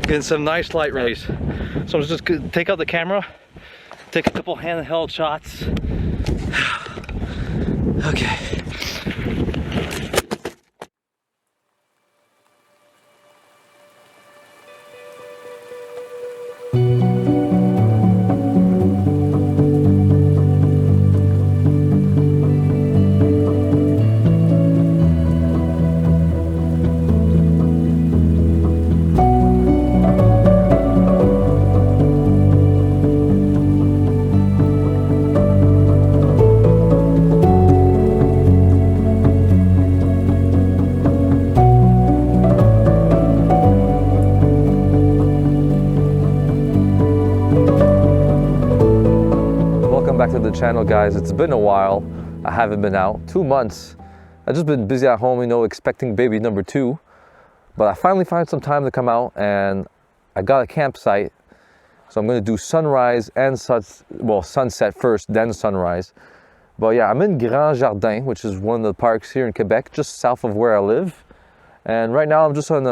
getting some nice light rays. So I'm just gonna take out the camera, take a couple handheld shots. Okay. Back to the channel, guys. It's been a while. I haven't been out, 2 months. I've just been busy at home, you know, expecting baby number 2. But I finally found some time to come out, and I got a campsite. So I'm gonna do sunrise and sunset first, then sunrise. But yeah, I'm in Grands-Jardins, which is one of the parks here in Quebec, just south of where I live. And right now I'm just on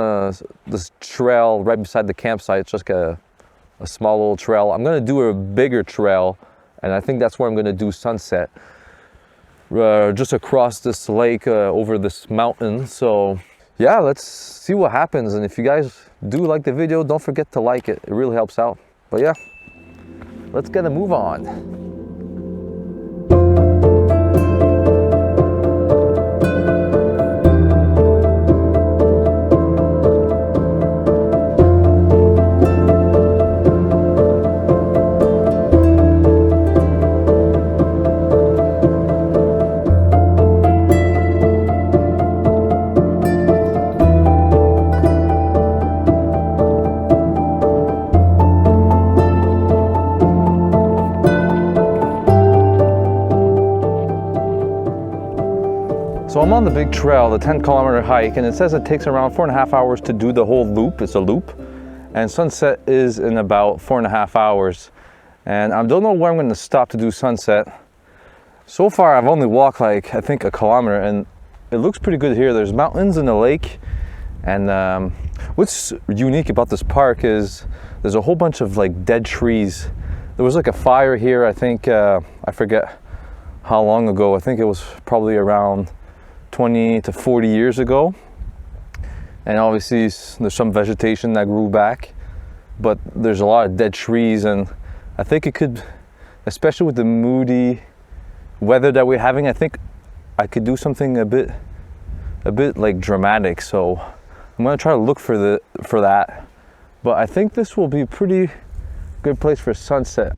this trail right beside the campsite. It's just a small little trail. I'm gonna do a bigger trail, and I think that's where I'm gonna do sunset. Just across this lake, over this mountain. So yeah, let's see what happens. And if you guys do like the video, don't forget to like it. It really helps out. But yeah, let's get a move on. So I'm on the big trail, the 10-kilometer hike, and it says it takes around 4.5 hours to do the whole loop. It's a loop, and sunset is in about 4.5 hours. And I don't know where I'm going to stop to do sunset. So far, I've only walked like, I think, 1 kilometer, and it looks pretty good here. There's mountains in the lake, and what's unique about this park is there's a whole bunch of like dead trees. There was like a fire here, I think, I forget how long ago. I think it was probably around 20 to 40 years ago, and obviously there's some vegetation that grew back, but there's a lot of dead trees. And I think it could, especially with the moody weather that we're having, I think I could do something a bit like dramatic. So I'm gonna try to look for that, but I think this will be a pretty good place for sunset.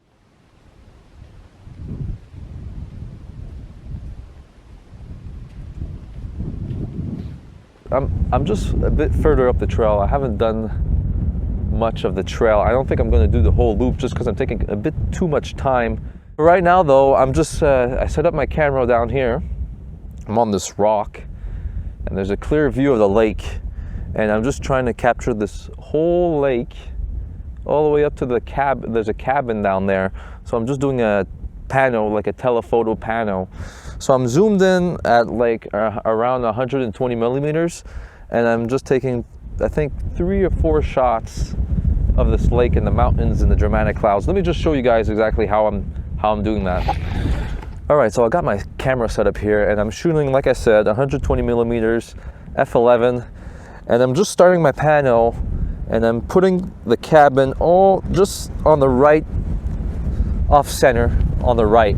I'm just a bit further up the trail. I haven't done much of the trail. I don't think I'm going to do the whole loop just because I'm taking a bit too much time. Right now though, I'm just, I set up my camera down here. I'm on this rock, and there's a clear view of the lake, and I'm just trying to capture this whole lake all the way up to the cabin. There's a cabin down there, so I'm just doing a pano, like a telephoto pano. So I'm zoomed in at like around 120 millimeters, and I'm just taking, I think, 3 or 4 shots of this lake and the mountains and the dramatic clouds. Let me just show you guys exactly how I'm doing that. All right, so I got my camera set up here, and I'm shooting, like I said, 120 millimeters, f11, and I'm just starting my pano, and I'm putting the cabin all just on the right, off center on the right.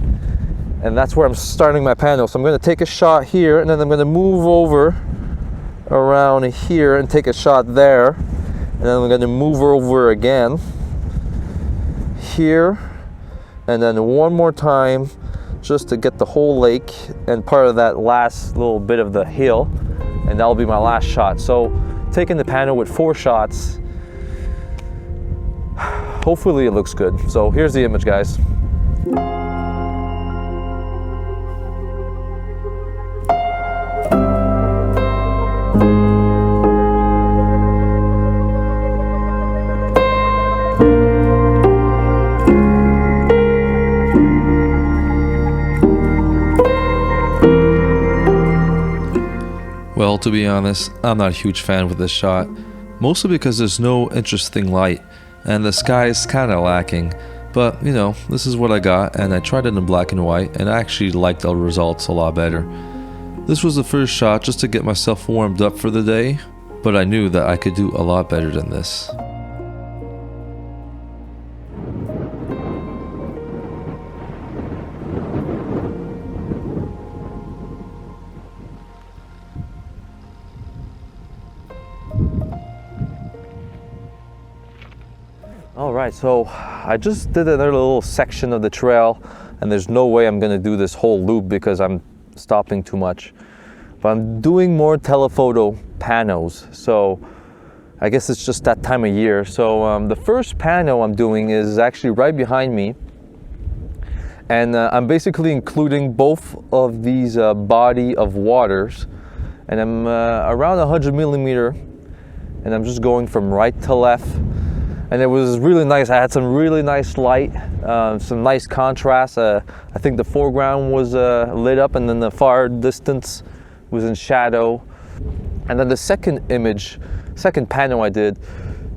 And that's where I'm starting my panel. So I'm going to take a shot here, and then I'm going to move over around here and take a shot there, and then I'm going to move over again here, and then one more time just to get the whole lake and part of that last little bit of the hill, and that'll be my last shot. So taking the panel with 4 shots, hopefully it looks good. So here's the image, guys. Well, to be honest, I'm not a huge fan with this shot. mostly because there's no interesting light and the sky is kind of lacking. But you know, this is what I got, and I tried it in black and white, and I actually liked the results a lot better. This was the first shot just to get myself warmed up for the day, but I knew that I could do a lot better than this. All right, so I just did another little section of the trail, and there's no way I'm gonna do this whole loop because I'm stopping too much. But I'm doing more telephoto panos, so I guess it's just that time of year. So the first pano I'm doing is actually right behind me, and I'm basically including both of these body of waters, and I'm around 100 millimeter, and I'm just going from right to left. And it was really nice. I had some really nice light, some nice contrast. I think the foreground was lit up, and then the far distance was in shadow. And then the second image, second pano I did,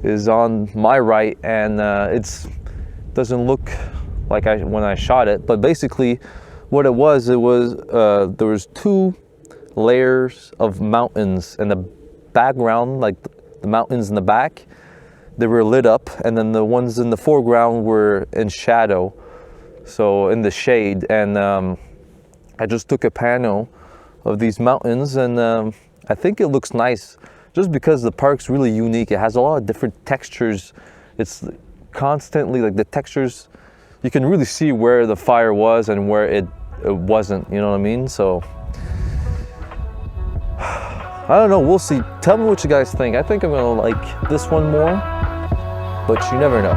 is on my right, and it doesn't look like when I shot it. But basically, what it was there was two layers of mountains in the background, like the mountains in the back. They were lit up, and then the ones in the foreground were in shadow, so in the shade. And I just took a pano of these mountains, and I think it looks nice just because the park's really unique. It has a lot of different textures. It's constantly like the textures, you can really see where the fire was and where it wasn't, you know what I mean? So I don't know, we'll see. Tell me what you guys think. I think I'm gonna like this one more, but you never know.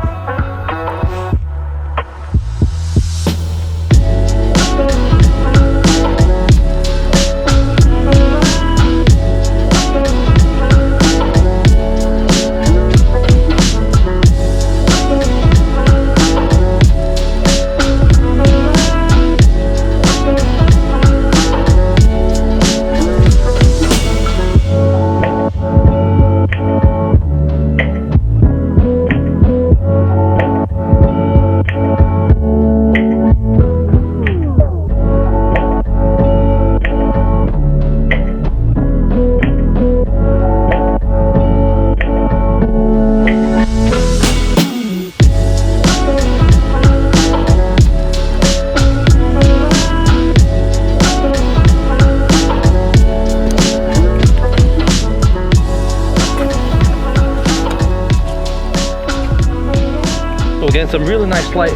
Getting some really nice light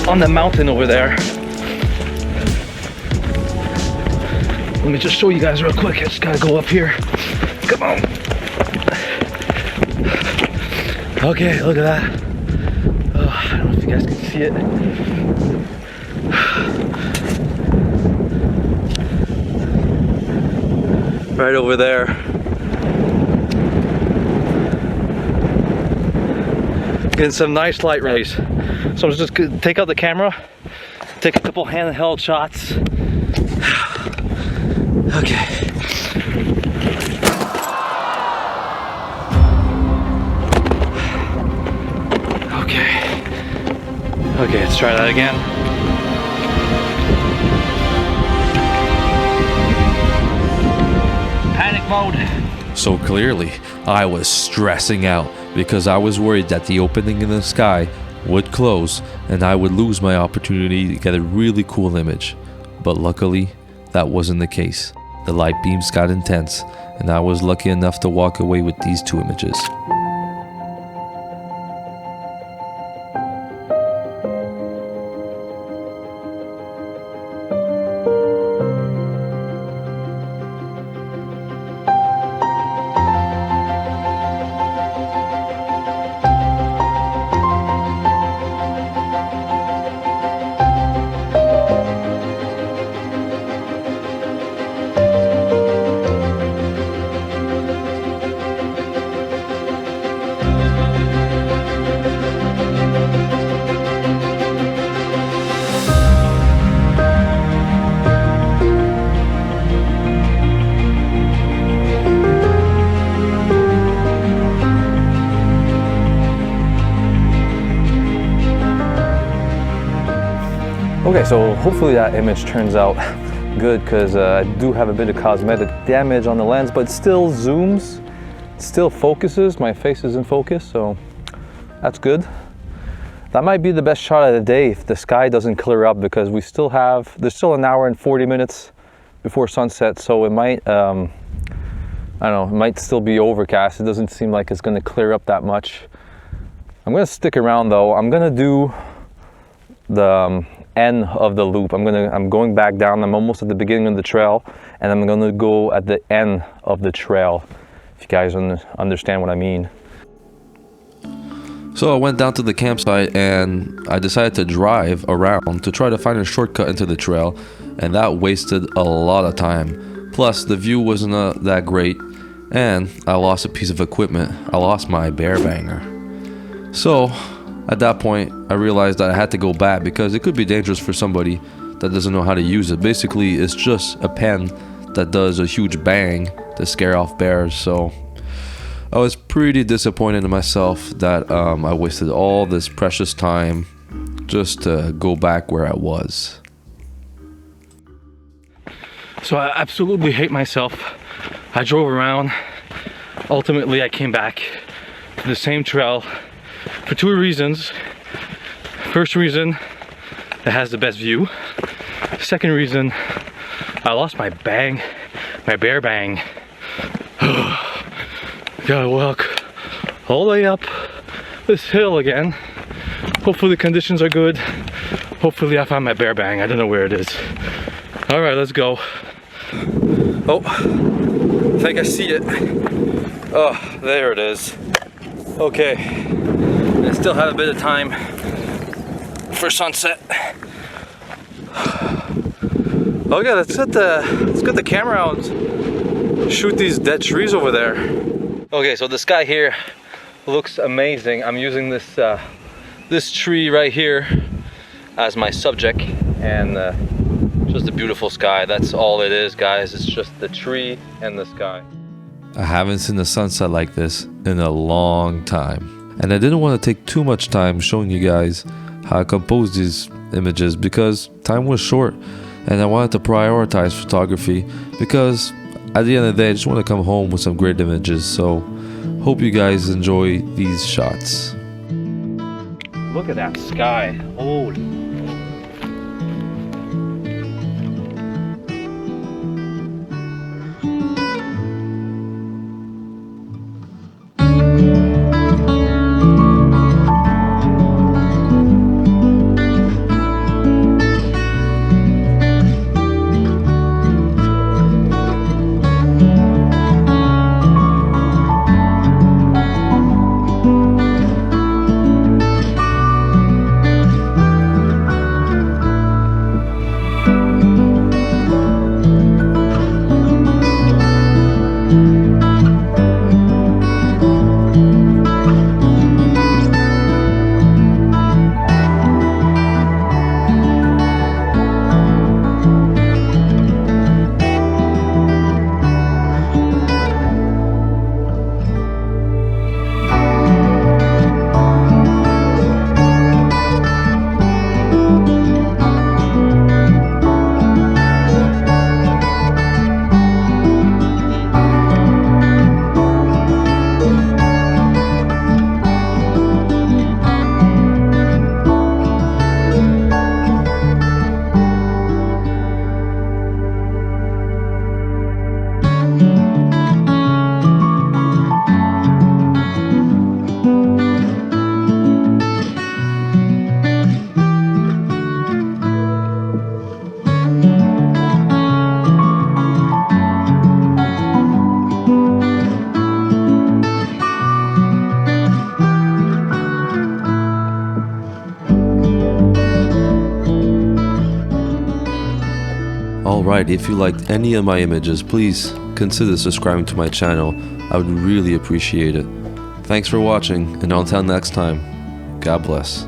on the mountain over there. Let me just show you guys real quick. I just gotta go up here. Come on. Okay, look at that. Oh, I don't know if you guys can see it. Right over there. Getting some nice light rays. So I'm just gonna take out the camera, take a couple handheld shots. Okay. Okay, let's try that again. Panic mode. So clearly, I was stressing out because I was worried that the opening in the sky would close and I would lose my opportunity to get a really cool image. But luckily, that wasn't the case. The light beams got intense, and I was lucky enough to walk away with these two images. Okay, so hopefully that image turns out good, because I do have a bit of cosmetic damage on the lens, but it still zooms, still focuses. My face is in focus, so that's good. That might be the best shot of the day if the sky doesn't clear up, because there's still an hour and 40 minutes before sunset, so it might, I don't know, it might still be overcast. It doesn't seem like it's gonna clear up that much. I'm gonna stick around though. I'm gonna do the end of the loop. I'm going back down. I'm almost at the beginning of the trail, and I'm gonna go at the end of the trail, if you guys understand what I mean. So I went down to the campsite and I decided to drive around to try to find a shortcut into the trail, and that wasted a lot of time. Plus the view wasn't that great, and I lost a piece of equipment. I lost my bear banger. So at that point I realized that I had to go back, because it could be dangerous for somebody that doesn't know how to use it. Basically it's just a pen that does a huge bang to scare off bears. So I was pretty disappointed in myself that I wasted all this precious time just to go back where I was. So I absolutely hate myself. I drove around. Ultimately I came back to the same trail for two reasons. First reason, it has the best view. Second reason, I lost my bear bang. Gotta walk all the way up this hill again. Hopefully the conditions are good. Hopefully I found my bear bang. I don't know where it is. All right, let's go. Oh, I think I see it. Oh, there it is. Okay, I still have a bit of time for sunset. Okay, let's get the camera out and shoot these dead trees over there. Okay, so the sky here looks amazing. I'm using this this tree right here as my subject, and just a beautiful sky. That's all it is, guys. It's just the tree and the sky. I haven't seen a sunset like this in a long time, and I didn't want to take too much time showing you guys how I composed these images, because time was short and I wanted to prioritize photography, because at the end of the day I just want to come home with some great images. So hope you guys enjoy these shots. Look at that sky. Holy. Alright, if you liked any of my images, please consider subscribing to my channel. I would really appreciate it. Thanks for watching, and until next time, God bless.